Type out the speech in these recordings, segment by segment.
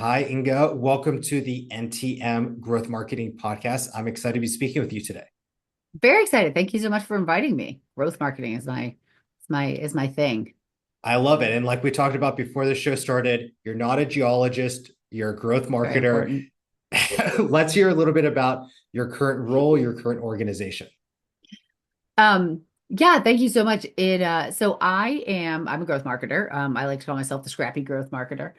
Hi, Inga. Welcome to the NTM Growth Marketing Podcast. I'm excited to be speaking with you today. Very excited. Thank you so much for inviting me. Growth marketing is my thing. I love it. And like we talked about before the show started, you're not a geologist, you're a growth Very marketer. important. Let's hear a little bit about your current role, your current organization. Yeah, thank you so much. I'm a growth marketer. I like to call myself the scrappy growth marketer.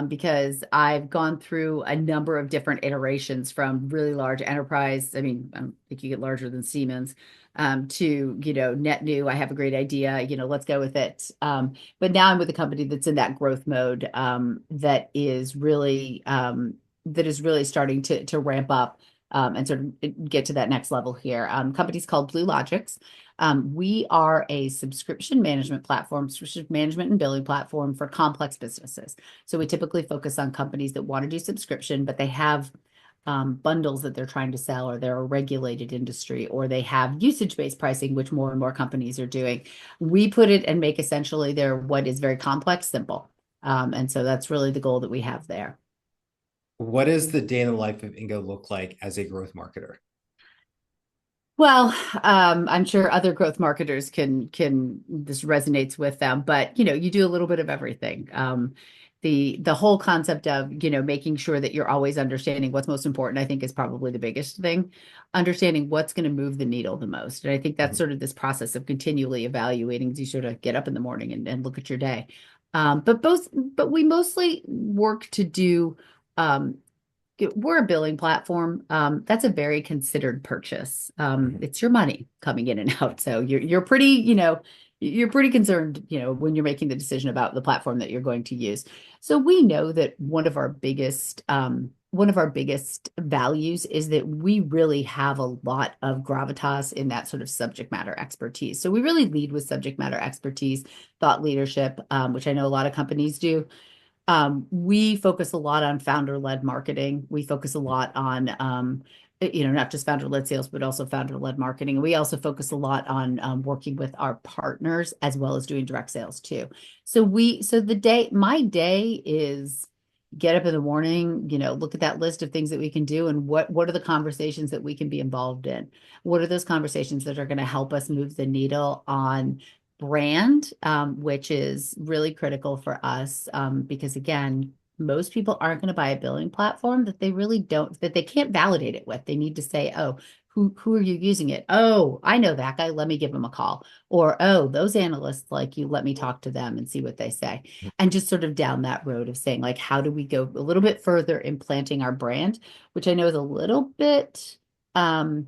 Because I've gone through a number of different iterations from really large enterprise. I mean, I think you get larger than Siemens, to, net new. I have a great idea, let's go with it. But now I'm with a company that's in that growth mode, that is really starting to ramp up, and sort of get to that next level here. Company's called BluLogix. We are a subscription management and billing platform for complex businesses. So we typically focus on companies that want to do subscription, but they have bundles that they're trying to sell, or they're a regulated industry, or they have usage-based pricing, which more and more companies are doing. We put it and make essentially their what is very complex simple. And so that's really the goal that we have there. What does the day in the life of Inga look like as a growth marketer? Well, I'm sure other growth marketers can this resonates with them, but you do a little bit of everything. The whole concept of making sure that you're always understanding what's most important, I think, is probably the biggest thing. Understanding what's going to move the needle the most, and I think that's Mhm. sort of this process of continually evaluating as you sort of get up in the morning and look at your day. But we mostly work to do. Um, we're a billing platform. That's a very considered purchase. Mhm. It's your money coming in and out. So you're pretty concerned, when you're making the decision about the platform that you're going to use. So we know that one of our biggest values is that we really have a lot of gravitas in that sort of subject matter expertise. So we really lead with subject matter expertise, thought leadership, which I know a lot of companies do. We focus a lot on founder-led marketing. We focus a lot on, not just founder-led sales, but also founder-led marketing. And we also focus a lot on working with our partners as well as doing direct sales too. My day is get up in the morning, look at that list of things that we can do, and what are the conversations that we can be involved in? What are those conversations that are going to help us move the needle on brand, which is really critical for us, because again, most people aren't going to buy a billing platform that they can't validate it with. They need to say, oh, who are you using it? Oh, I know that guy. Let me give him a call. Or, oh, those analysts like you, let me talk to them and see what they say. And just sort of down that road of saying, like, how do we go a little bit further in planting our brand, which I know is a little bit of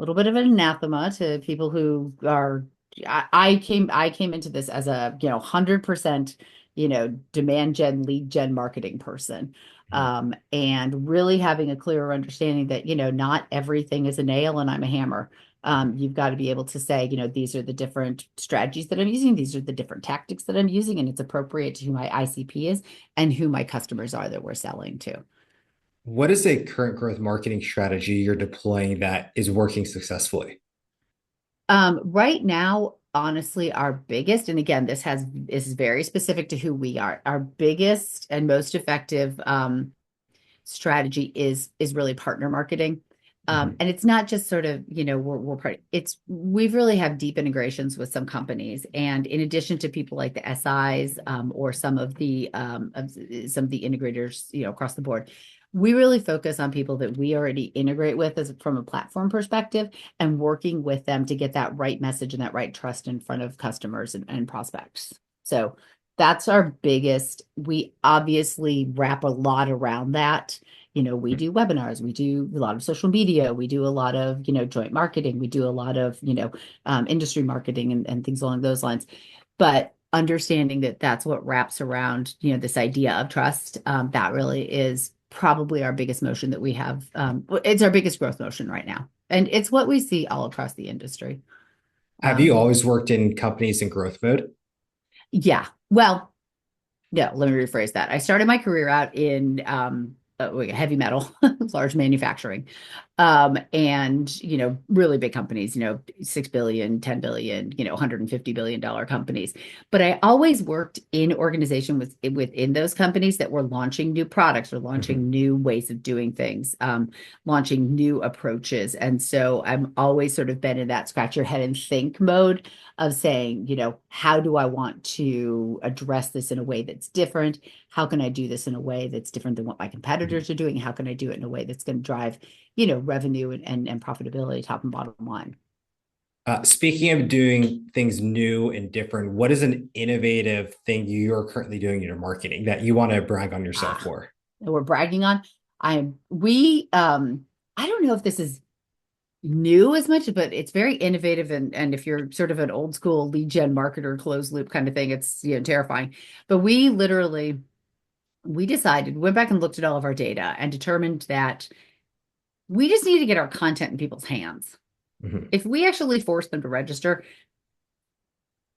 an anathema to people who are. I came into this as a 100% demand gen, lead gen marketing person, Mhm. and really having a clearer understanding that not everything is a nail and I'm a hammer. You've got to be able to say, these are the different strategies that I'm using, these are the different tactics that I'm using, and it's appropriate to who my ICP is and who my customers are that we're selling to. What is a current growth marketing strategy you're deploying that is working successfully? Right now, honestly, our biggest, and again, this is very specific to who we are. Our biggest and most effective strategy is really partner marketing. Mhm. And it's not just sort of, we're part, it's we've really have deep integrations with some companies. And in addition to people like the SIs, or some of the integrators, across the board, we really focus on people that we already integrate with as from a platform perspective, and working with them to get that right message and that right trust in front of customers and prospects. So that's our biggest. We obviously wrap a lot around that. We do webinars, we do a lot of social media, we do a lot of, joint marketing, we do a lot of, industry marketing and things along those lines. But understanding that that's what wraps around, this idea of trust, that really is probably our biggest motion that we have. It's our biggest growth motion right now. And it's what we see all across the industry. Have you Um, always worked in companies in growth mode? yeah. Well, no, let me rephrase that. I started my career out heavy metal, large manufacturing, and really big companies, 6 billion, 10 billion, $150 billion companies. But I always worked in organization within those companies that were launching new products or Mhm. launching new ways of doing things, launching new approaches. And so I'm always sort of been in that scratch your head and think mode of saying, how do I want to address this in a way that's different? How can I do this in a way that's different than what my Mhm. competitors are doing? How can I do it in a way that's going to drive, revenue and profitability, top and bottom line? Speaking of doing things new and different, what is an innovative thing you're currently doing in your marketing that you want to brag on yourself Ah, for? that we're bragging on. I don't know if this is new as much, but it's very innovative. And if you're sort of an old school lead gen marketer, closed loop kind of thing, it's, terrifying. But we decided, went back and looked at all of our data and determined that we just need to get our content in people's hands. Mhm. If we actually force them to register,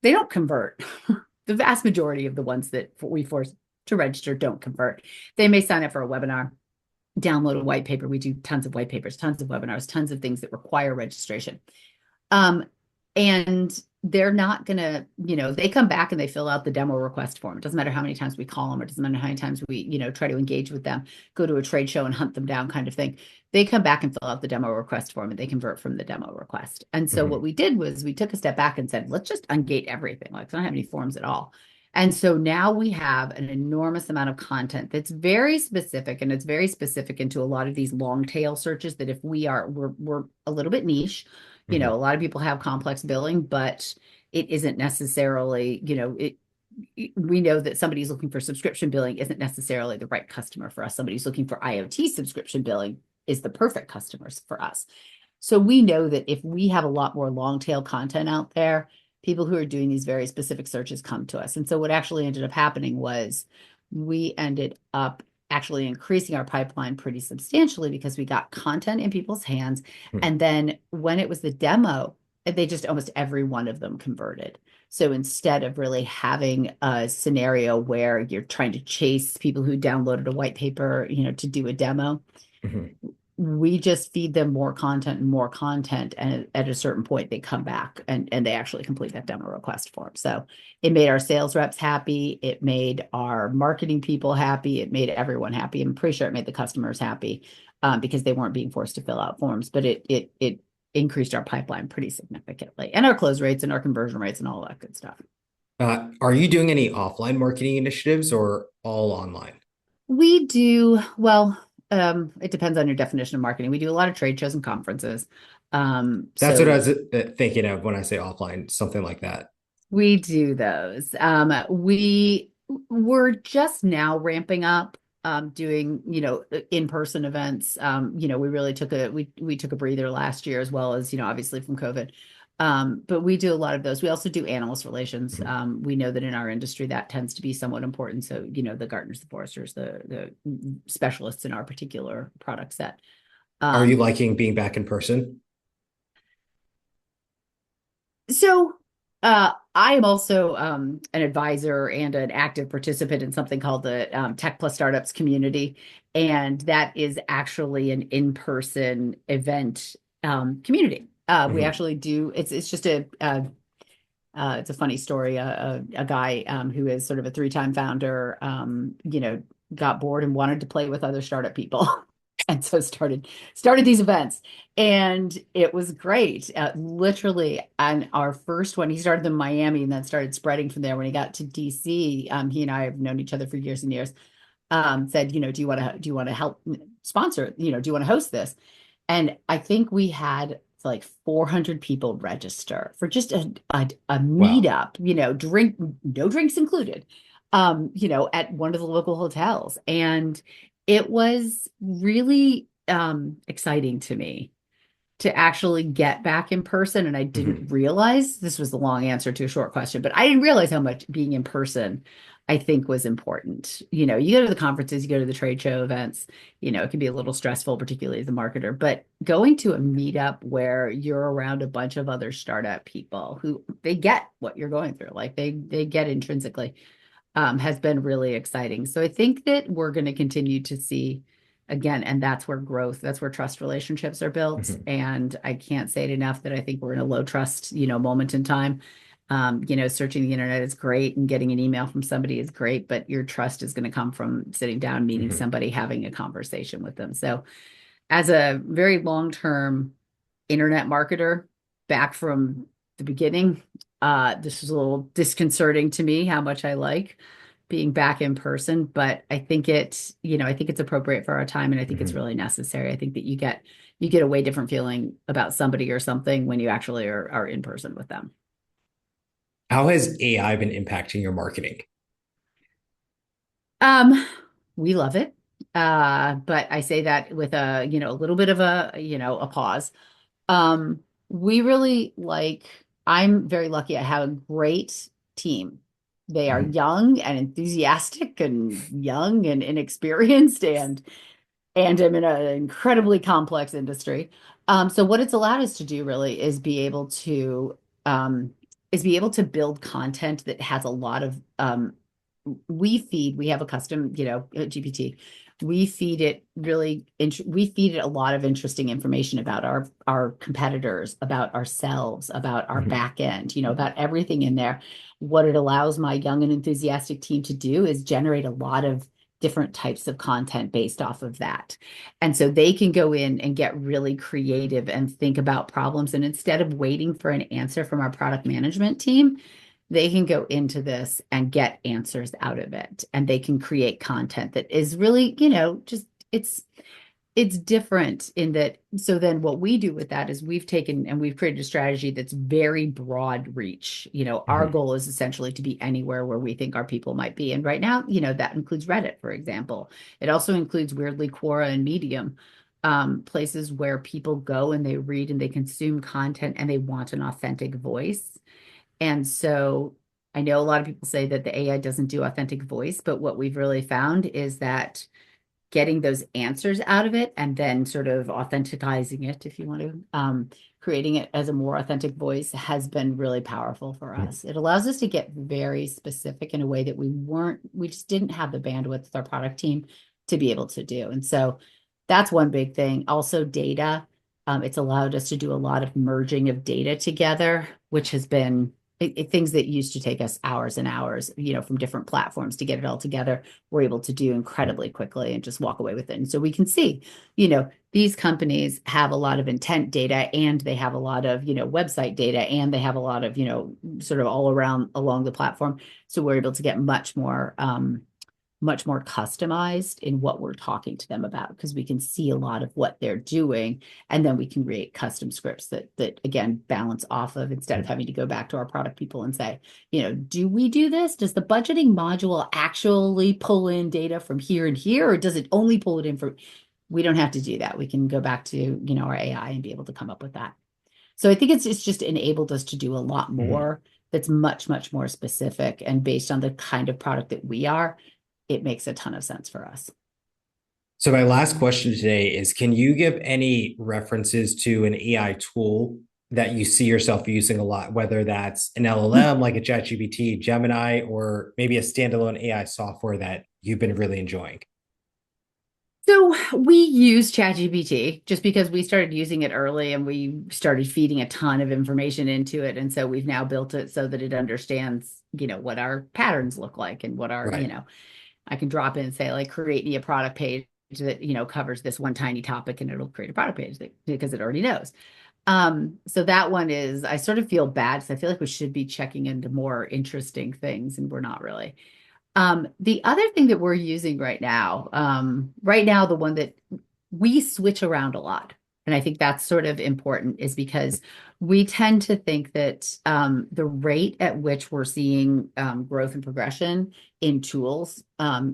they don't convert. The vast majority of the ones that we force to register don't convert. They may sign up for a webinar, download a white paper. We do tons of white papers, tons of webinars, tons of things that require registration. Um, and they're not going to, they come back and they fill out the demo request form. It doesn't matter how many times we call them. It doesn't matter how many times we, try to engage with them, go to a trade show and hunt them down kind of thing. They come back and fill out the demo request form and they convert from the demo request. And so what Mhm. we did was we took a step back and said, let's just ungate everything. Like, I don't have any forms at all. And so now we have an enormous amount of content that's very specific, and it's very specific into a lot of these long tail searches that if we're a little bit niche. A Mhm. lot of people have complex billing, but it isn't necessarily, we know that somebody's looking for subscription billing isn't necessarily the right customer for us. Somebody's looking for IoT subscription billing is the perfect customers for us. So we know that if we have a lot more long tail content out there, people who are doing these very specific searches come to us. And so what actually ended up happening was we ended up actually increasing our pipeline pretty substantially because we got content in people's hands. Mhm. And then when it was the demo, they just almost every one of them converted. So instead of really having a scenario where you're trying to chase people who downloaded a white paper, to do a demo, Mhm. we just feed them more content and more content. And at a certain point, they come back and they actually complete that demo request form. So it made our sales reps happy. It made our marketing people happy. It made everyone happy. I'm pretty sure it made the customers happy because they weren't being forced to fill out forms, but it increased our pipeline pretty significantly and our close rates and our conversion rates and all that good stuff. Are you doing any offline marketing initiatives or all online? We do, well, it depends on your definition of marketing. We do a lot of trade shows and conferences. That's what I So was thinking of when I say offline, something like that. we do those. We were just now ramping up doing, in-person events. We really we took a breather last year as well as, obviously from COVID. But we do a lot of those. We also do analyst relations. Mhm. We know that in our industry that tends to be somewhat important. So, the Gartners, the Foresters, the specialists in our particular product set. Are you Um, liking being back in person? So, I am also an advisor and an active participant in something called the Tech Plus Startups community, and that is actually an in-person event community. We Mhm. actually do. It's just it's a funny story. A guy who is sort of a three-time founder, got bored and wanted to play with other startup people, and so started these events, and it was great. Literally, on our first one, he started in Miami and then started spreading from there. When he got to DC, he and I have known each other for years and years. Said, do you want to help sponsor? Do you want to host this? And I think we had like 400 people register for just a Wow. meetup, no drinks included, at one of the local hotels. And it was really exciting to me to actually get back in person. And I Mhm. didn't realize this was the long answer to a short question, but I didn't realize how much being in person I think was important. You go to the conferences, you go to the trade show events, it can be a little stressful, particularly as a marketer, but going to a meetup where you're around a bunch of other startup people who they get what you're going through, like they get intrinsically, has been really exciting. So I think that we're going to continue to see again, and that's where growth, that's where trust relationships are built. Mhm. And I can't say it enough that I think we're in a low trust, moment in time. Searching the internet is great and getting an email from somebody is great, but your trust is going to come from sitting down, meeting Mhm. somebody, having a conversation with them. So, as a very long-term internet marketer back from the beginning, this is a little disconcerting to me how much I like being back in person, but I think it's appropriate for our time and I think it's Mhm. really necessary. I think that you get a way different feeling about somebody or something when you actually are in person with them. How has AI been impacting your marketing? Um, we love it. But I say that with a little bit of a pause. We really I'm very lucky. I have a great team. They are Mhm. young and enthusiastic and young and inexperienced and I'm in an incredibly complex industry. So what it's allowed us to do really is be able to build content that has a lot of we have a custom, GPT. We feed it a lot of interesting information about our competitors, about ourselves, about our Mhm. back end, about everything in there. What it allows my young and enthusiastic team to do is generate a lot of different types of content based off of that. And so they can go in and get really creative and think about problems. And instead of waiting for an answer from our product management team, they can go into this and get answers out of it. And they can create content that is really, just it's different in that. So then what we do with that is we've taken and we've created a strategy that's very broad reach. Our Mhm. goal is essentially to be anywhere where we think our people might be. And right now, that includes Reddit, for example. It also includes weirdly Quora and Medium, places where people go and they read and they consume content and they want an authentic voice. And so I know a lot of people say that the AI doesn't do authentic voice, but what we've really found is that getting those answers out of it and then sort of authenticizing it, if you want to, creating it as a more authentic voice has been really powerful for Mhm. us. It allows us to get very specific in a way that we just didn't have the bandwidth with our product team to be able to do. And so that's one big thing. Also, data. It's allowed us to do a lot of merging of data together, which has been things that used to take us hours and hours, from different platforms to get it all together we're able to do incredibly quickly and just walk away with it. And so we can see, these companies have a lot of intent data and they have a lot of, website data and they have a lot of, sort of all around along the platform. So we're able to get much more customized in what we're talking to them about because we can see a lot of what they're doing and then we can create custom scripts that again balance off of instead of Mhm. having to go back to our product people and say, do we do this? Does the budgeting module actually pull in data from here and here or does it only pull it in from we don't have to do that. We can go back to, our AI and be able to come up with that. So I think it's just enabled us to do a lot Mhm. more that's much, much more specific and based on the kind of product that we are, it makes a ton of sense for us. So my last question today is, can you give any references to an AI tool that you see yourself using a lot, whether that's an LLM like a ChatGPT, Gemini, or maybe a standalone AI software that you've been really enjoying? So we use ChatGPT just because we started using it early and we started feeding a ton of information into it. And so we've now built it so that it understands, what our patterns look like and what our, Right. I can drop in and say, like, create me a product page that, covers this one tiny topic and it'll create a product page because it already knows. So that one is, I sort of feel bad because I feel like we should be checking into more interesting things and we're not really. The other thing that we're using right now, the one that we switch around a lot, and I think that's sort of important, is because we tend to think that the rate at which we're seeing growth and progression in tools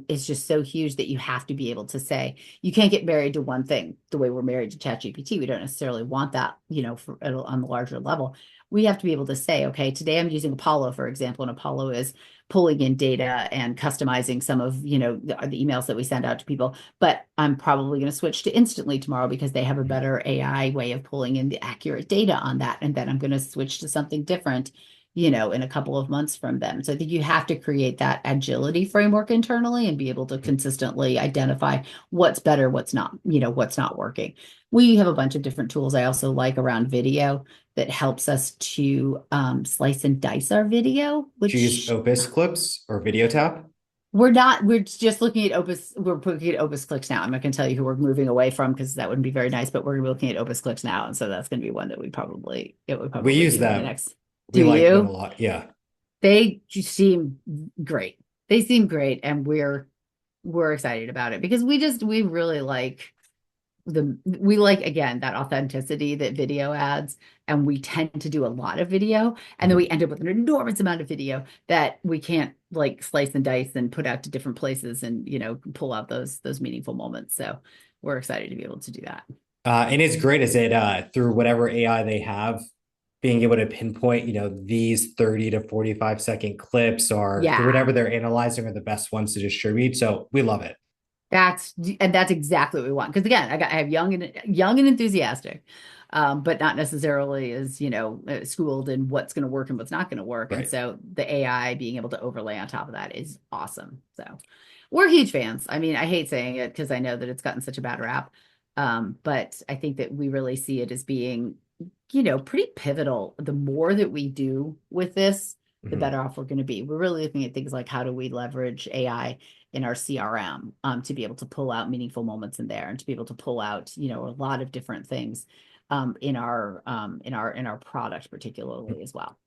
is just so huge that you have to be able to say you can't get married to one thing the way we're married to ChatGPT. We don't necessarily want that, on the larger level. We have to be able to say, okay, today I'm using Apollo, for example, and Apollo is pulling in data and customizing some of the emails that we send out to people, but I'm probably going to switch to Instantly tomorrow because they have a better AI way of pulling in the accurate data on that, and then I'm going to switch to something different in a couple of months from them. So I think you have to create that agility framework internally and be able to consistently identify what's better, what's not working. We have a bunch of different tools I also like around video that helps us to slice and dice our video, Do you use which Opus clips or Video Tap? we're just looking at we're looking at Opus Clicks now. I'm not going to tell you who we're moving away from because that wouldn't be very nice, but we're looking at Opus Clicks now. And so that's going to be one that it would We probably use be one of the them. next. Do We like them a you? lot. Yeah. They just seem great. They seem great. And we're excited about it because we really like we like again that authenticity that video adds, and we tend to do a lot of video, and then we Mhm. end up with an enormous amount of video that we can't like slice and dice and put out to different places and pull out those meaningful moments. So we're excited to be able to do that. And it's great as it through whatever AI they have, being able to pinpoint, these 30 to 45-second clips or through Yeah, whatever they're analyzing are the best ones to distribute. So we love it. that's exactly what we want. Because again, I have young and enthusiastic, but not necessarily as schooled in what's going to work and what's not going to work. And Right. so the AI being able to overlay on top of that is awesome. So we're huge fans. I mean, I hate saying it because I know that it's gotten such a bad rap, but I think that we really see it as being pretty pivotal. The more that we do with this, the Mhm. better off we're going to be. We're really looking at things like how do we leverage AI in our CRM to be able to pull out meaningful moments in there and to be able to pull out, a lot of different things in our product particularly as well.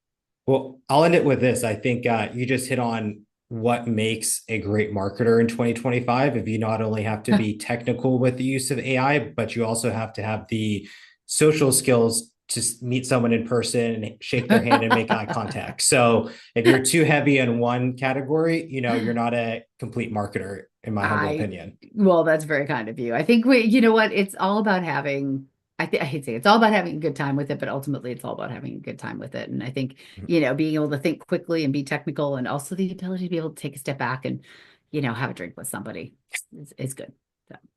Well, I'll end it with this. I think you just hit on what makes a great marketer in 2025. If you not only have to be technical with the use of AI, but you also have to have the social skills to meet someone in person and shake their hand and make eye contact. So if you're too heavy in one category, you're not a complete marketer, in my humble I, opinion. well, that's very kind of you. I think you know what? It's all about having, I hate to say it's all about having a good time with it, but ultimately it's all about having a good time with it. And I think, being able to think quickly and be technical and also the ability to be able to take a step back and, have a drink with somebody is good.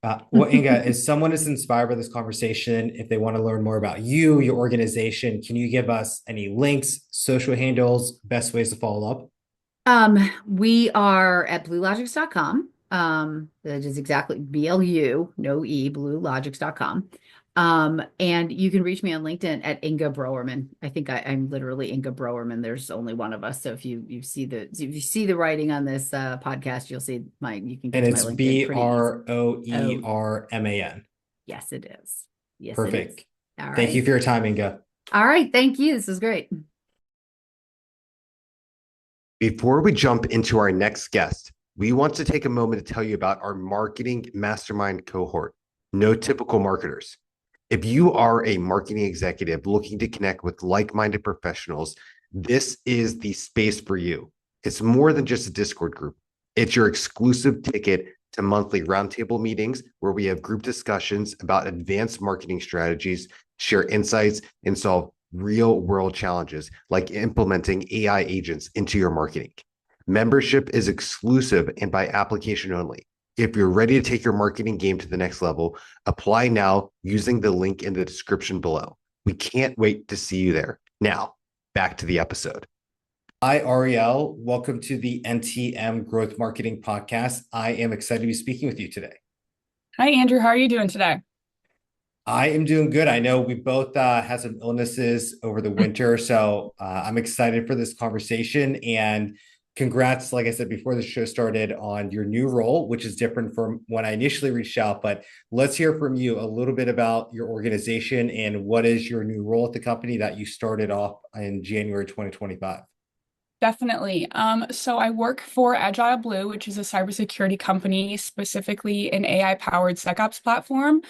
Well, So. Inga, as someone is inspired by this conversation, if they want to learn more about you, your organization, can you give us any links, social handles, best ways to follow up? We are at BluLogix.com. That is exactly BLU, no E, BluLogix.com. And you can reach me on LinkedIn at Inga Broerman. I think I'm literally Inga Broerman. There's only one of us. So if you see the writing on this podcast, you can And get to my it's LinkedIn pretty easy. Oh, Broerman. yes, it is. Yes, it is. Perfect. All Thank you right. for your time, Inga. All right. Thank you. This was great. Before we jump into our next guest, we want to take a moment to tell you about our marketing mastermind cohort, No Typical Marketers. If you are a marketing executive looking to connect with like-minded professionals, this is the space for you. It's more than just a Discord group. It's your exclusive ticket to monthly roundtable meetings where we have group discussions about advanced marketing strategies, share insights, and solve real world challenges like implementing AI agents into your marketing. Membership is exclusive and by application only. If you're ready to take your marketing game to the next level, apply now using the link in the description below. We can't wait to see you there. Now, back to the episode. Hi, Arielle. Welcome to the NTM Growth Marketing Podcast. I am excited to be speaking with you today. Hi, Andrew. How are you doing today? I am doing good. I know we both had some illnesses over the winter, so I'm excited for this conversation. And congrats, like I said before the show started, on your new role, which is different from when I initially reached out. But let's hear from you a little bit about your organization and what is your new role at the company that you started off in January 2025. Definitely. So I work for AgileBlue, which is a cybersecurity company, specifically an AI-powered SecOps platform.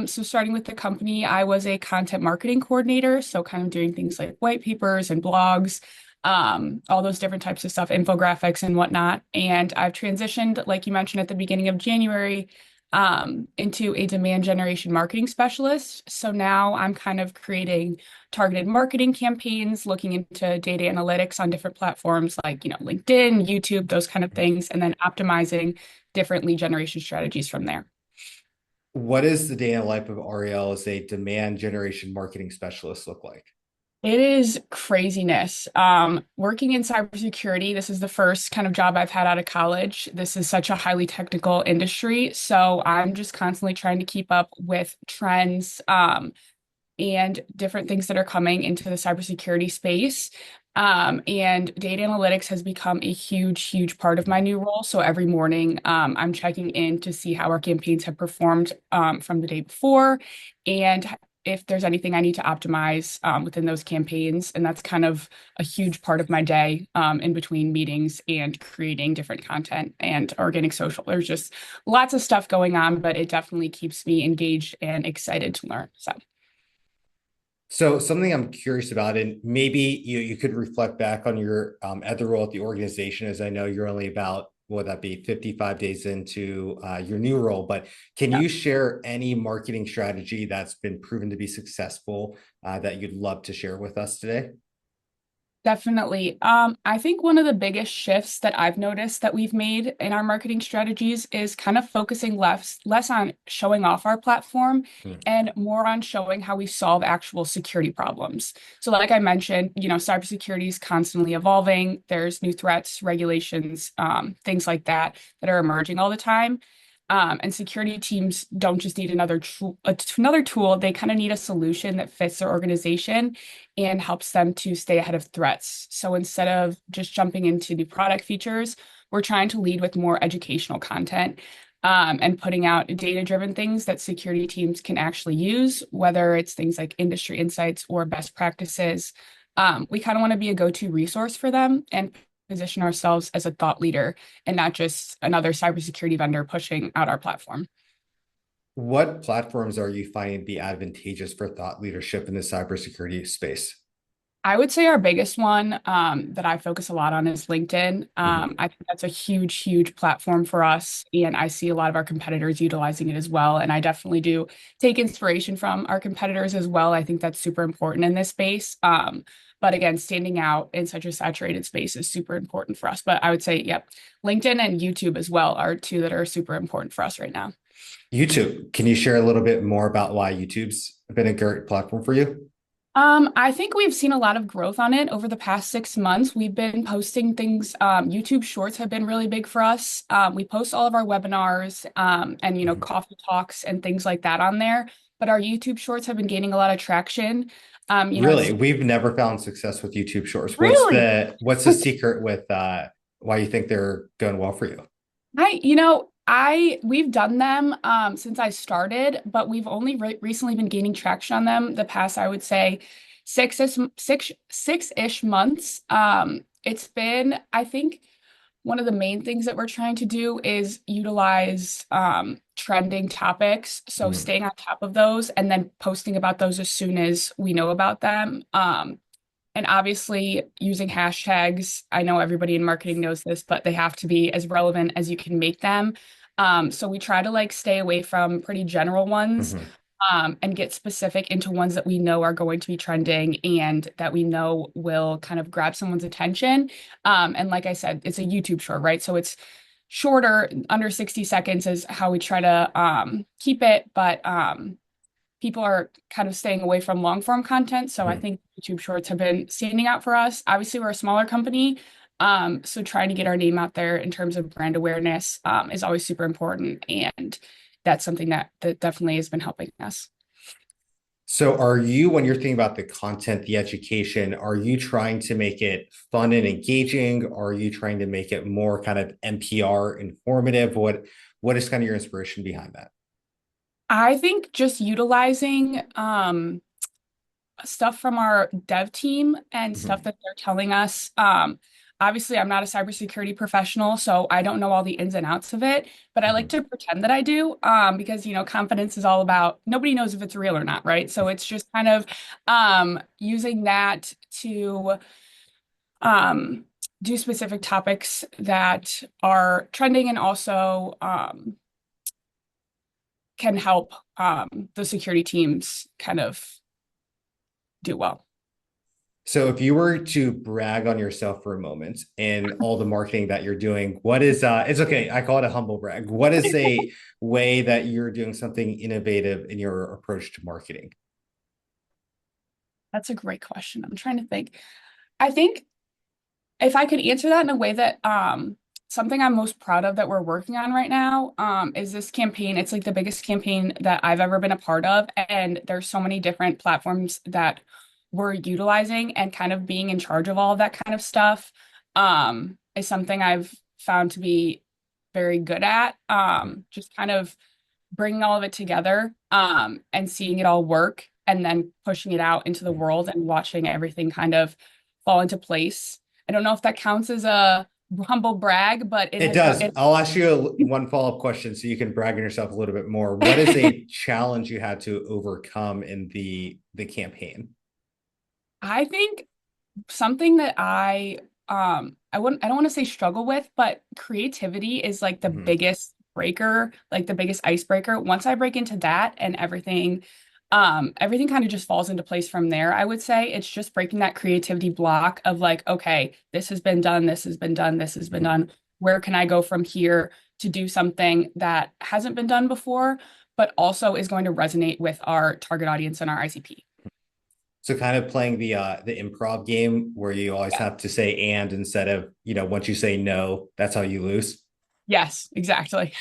So starting with the company, I was a content marketing coordinator, so kind of doing things like white papers and blogs, all those different types of stuff, infographics and whatnot. And I've transitioned, like you mentioned at the beginning of January, into a demand generation marketing specialist. So now I'm kind of creating targeted marketing campaigns, looking into data analytics on different platforms like, LinkedIn, YouTube, those kind of things, and then optimizing different lead generation strategies from there. What does the day in the life of Arielle as a demand generation marketing specialist look like? It is craziness. Working in cybersecurity, this is the first kind of job I've had out of college. This is such a highly technical industry. So I'm just constantly trying to keep up with trends, and different things that are coming into the cybersecurity space. And data analytics has become a huge part of my new role. So every morning, I'm checking in to see how our campaigns have performed from the day before, and if there's anything I need to optimize within those campaigns. And that's kind of a huge part of my day in between meetings and creating different content and organic social. There's just lots of stuff going on, but it definitely keeps me engaged and excited to learn. So something I'm curious about, and maybe you could reflect back on your other role at the organization, as I know you're only about, what would that be, 55 days into your new role, but can Yeah. you share any marketing strategy that's been proven to be successful that you'd love to share with us today? Definitely. I think one of the biggest shifts that I've noticed that we've made in our marketing strategies is kind of focusing less on showing off our platform Hmm. and more on showing how we solve actual security problems. So like I mentioned, cybersecurity is constantly evolving. There's new threats, regulations, things like that that are emerging all the time. And security teams don't just need another tool. They kind of need a solution that fits their organization and helps them to stay ahead of threats. So instead of just jumping into new product features, we're trying to lead with more educational content, and putting out data-driven things that security teams can actually use, whether it's things like industry insights or best practices. We kind of want to be a go-to resource for them and position ourselves as a thought leader and not just another cybersecurity vendor pushing out our platform. What platforms are you finding to be advantageous for thought leadership in the cybersecurity space? I would say our biggest one that I focus a lot on is LinkedIn. Mhm. I think that's a huge platform for us, and I see a lot of our competitors utilizing it as well. And I definitely do take inspiration from our competitors as well. I think that's super important in this space. But again, standing out in such a saturated space is super important for us. But I would say, yep, LinkedIn and YouTube as well are two that are super important for us right now. YouTube, can you share a little bit more about why YouTube's been a great platform for you? I think we've seen a lot of growth on it over the past 6 months. We've been posting things. YouTube Shorts have been really big for us. We post all of our webinars, and Mhm. coffee talks and things like that on there. But our YouTube Shorts have been gaining a lot of traction. Really, It's we've never found success with YouTube Shorts. really What's the secret with why you think they're going well for you? we've done them since I started, but we've only recently been gaining traction on them the past, I would say, six-ish months. It's been, I think, one of the main things that we're trying to do is utilize trending topics. So Mhm. staying on top of those and then posting about those as soon as we know about them. And obviously using hashtags. I know everybody in marketing knows this, but they have to be as relevant as you can make them. So we try to like stay away from pretty general ones, Mhm. and get specific into ones that we know are going to be trending and that we know will kind of grab someone's attention. And like I said, it's a YouTube short, right? So it's shorter, under 60 seconds is how we try to keep it, but people are kind of staying away from long form content. So I Mhm. think YouTube Shorts have been standing out for us. Obviously, we're a smaller company. So trying to get our name out there in terms of brand awareness is always super important. And that's something that definitely has been helping us. So are you, when you're thinking about the content, the education, are you trying to make it fun and engaging? Or are you trying to make it more kind of NPR informative? What is kind of your inspiration behind that? I think just utilizing stuff from our dev team and stuff Mhm. that they're telling us. Obviously, I'm not a cybersecurity professional, so I don't know all the ins and outs of it, but I like Mhm. to pretend that I do, because, confidence is all about nobody knows if it's real or not, right? So it's just kind of using that to um, do specific topics that are trending and also can help the security teams kind of do well. So if you were to brag on yourself for a moment and all the marketing that you're doing, what is it's okay, I call it a humble brag. What is a way that you're doing something innovative in your approach to marketing? That's a great question. I'm trying to think. I think if I could answer that in a way that something I'm most proud of that we're working on right now is this campaign. It's like the biggest campaign that I've ever been a part of, and there's so many different platforms that we're utilizing, and kind of being in charge of all of that kind of stuff is something I've found to be very good at. Just kind of bringing all of it together and seeing it all work, and then pushing it out into the world and watching everything kind of fall into place. I don't know if that counts as a humble brag, but it It has done does. it. I'll ask you one follow-up question so you can brag on yourself a little bit more. What is a challenge you had to overcome in the campaign? I think something that I don't want to say struggle with, but creativity is like the Mhm. biggest breaker, like the biggest icebreaker. Once I break into that, and everything kind of just falls into place from there. I would say it's just breaking that creativity block of like, okay, this has been done, this has been done, this has been Mhm. done. Where can I go from here to do something that hasn't been done before, but also is going to resonate with our target audience and our ICP? So kind of playing the improv game where you always Yeah. have to say and instead of, once you say no, that's how you lose. Yes, exactly.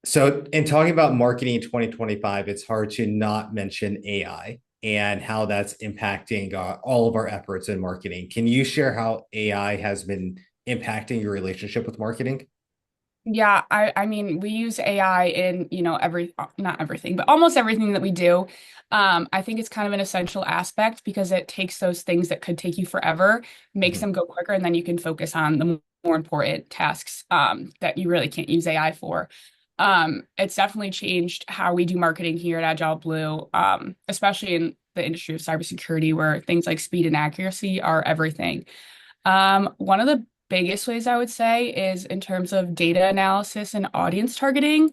So in talking about marketing in 2025, it's hard to not mention AI and how that's impacting all of our efforts in marketing. Can you share how AI has been impacting your relationship with marketing? Yeah, I mean, we use AI in, not everything, but almost everything that we do. I think it's kind of an essential aspect because it takes those things that could take you forever, makes Mhm. them go quicker, and then you can focus on the more important tasks that you really can't use AI for. It's definitely changed how we do marketing here at AgileBlue, especially in the industry of cybersecurity, where things like speed and accuracy are everything. One of the biggest ways I would say is in terms of data analysis and audience targeting.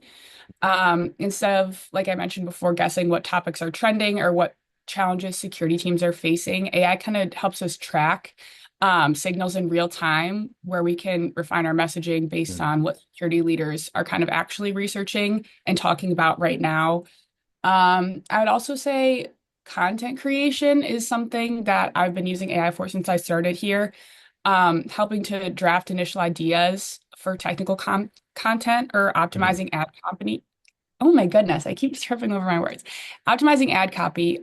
Instead of, like I mentioned before, guessing what topics are trending or what challenges security teams are facing, AI kind of helps us track signals in real time where we can refine our messaging based Mhm. on what security leaders are kind of actually researching and talking about right now. I would also say content creation is something that I've been using AI for since I started here, helping to draft initial ideas for technical content or Mhm. optimizing ad copy. Oh my goodness, I keep tripping over my words. Optimizing ad copy,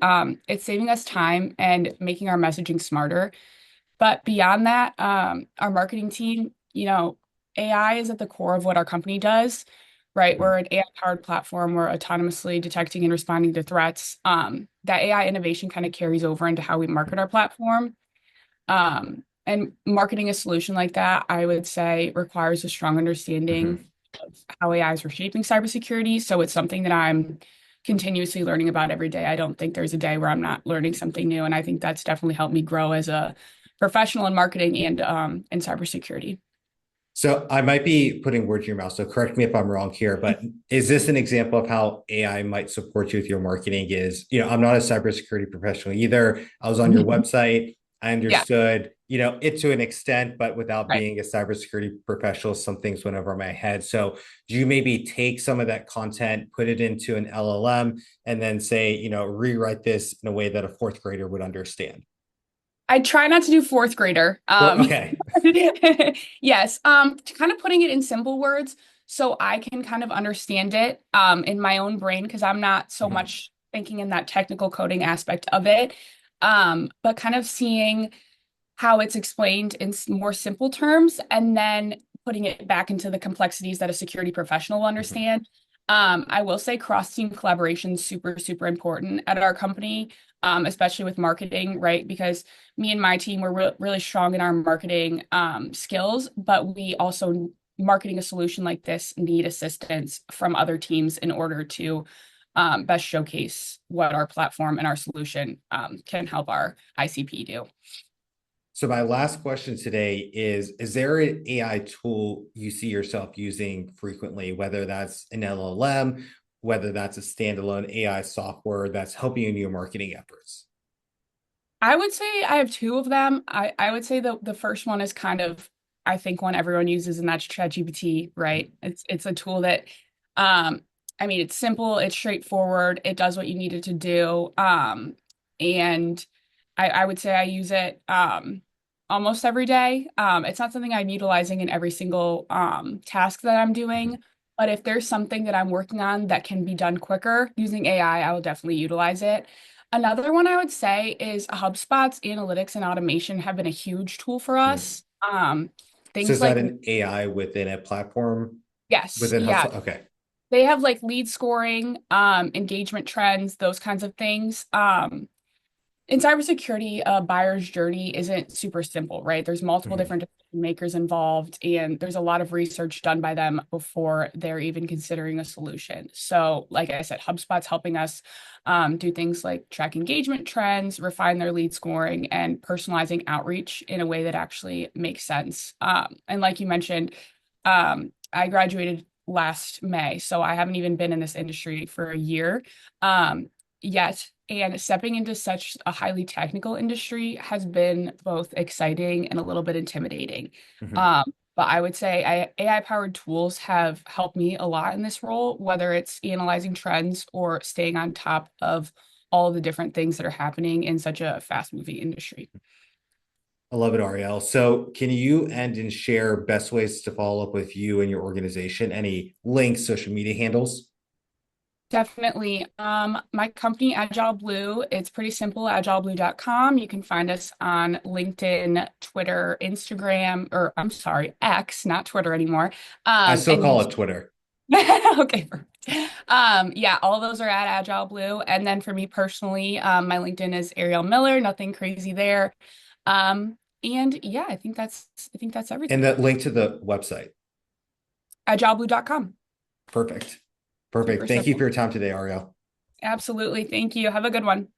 it's saving us time and making our messaging smarter. But beyond that, our marketing team, AI is at the core of what our company does, right? Mhm. We're an AI-powered platform. We're autonomously detecting and responding to threats. That AI innovation kind of carries over into how we market our platform. And marketing a solution like that, I would say, requires a strong understanding Mhm. of how AI is reshaping cybersecurity. So it's something that I'm continuously learning about every day. I don't think there's a day where I'm not learning something new. And I think that's definitely helped me grow as a professional in marketing and in cybersecurity. So I might be putting words in your mouth, so correct me if I'm wrong here, but is this an example of how AI might support you with your marketing? I'm not a cybersecurity professional either. I was on your website. I Yeah, understood, it to an extent, but without right. being a cybersecurity professional, some things went over my head. So do you maybe take some of that content, put it into an LLM, and then say, rewrite this in a way that a fourth grader would understand? I try not to do fourth grader. Okay. Yes, kind of putting it in simple words so I can kind of understand it in my own brain because I'm not so Mhm. much thinking in that technical coding aspect of it. But kind of seeing how it's explained in more simple terms and then putting it back into the complexities that a security professional will Mhm. understand. I will say cross-team collaboration is super, super important at our company, especially with marketing, right? Because me and my team were really strong in our marketing skills, but we also, marketing a solution like this, need assistance from other teams in order to best showcase what our platform and our solution can help our ICP do. So my last question today is there an AI tool you see yourself using frequently, whether that's an LLM, whether that's a standalone AI software that's helping you in your marketing efforts? I would say I have two of them. I would say the first one is kind of, I think, one everyone uses, and that's ChatGPT, right? It's a tool that I mean, it's simple, it's straightforward, it does what you need it to do. And I would say I use it almost every day. It's not something I'm utilizing in every single task that I'm doing, but if there's something that I'm working on that can be done quicker using AI, I will definitely utilize it. Another one I would say is HubSpot's analytics and automation have been a huge tool for Mm. us. So Things is that like, an AI within a platform yes, within yeah, HubSpot? Okay. they have like lead scoring, engagement trends, those kinds of things. In cybersecurity, a buyer's journey isn't super simple, right? There's multiple Mhm. different decision makers involved, and there's a lot of research done by them before they're even considering a solution. So, like I said, HubSpot's helping us do things like track engagement trends, refine their lead scoring, and personalizing outreach in a way that actually makes sense. And like you mentioned, I graduated last May, so I haven't even been in this industry for a year. Yet. And stepping into such a highly technical industry has been both exciting and a little bit intimidating. Mhm. Um, but I would say AI-powered tools have helped me a lot in this role, whether it's analyzing trends or staying on top of all the different things that are happening in such a fast-moving industry. I love it, Arielle. So can you end and share best ways to follow up with you and your organization? Any links, social media handles? Definitely. My company, AgileBlue, it's pretty simple, agileblue.com. You can find us on LinkedIn, Twitter, Instagram, or I'm sorry, X, not Twitter anymore. I still And call you it Twitter. okay, perfect. Yeah, all of those are at AgileBlue. And then for me personally, my LinkedIn is Arielle Miller, nothing crazy there. And yeah, I think that's And everything. that link to the website. AgileBlue.com. Perfect. Super Perfect. Thank you for simple. your time today, Arielle. Absolutely. Thank you. Have a good one.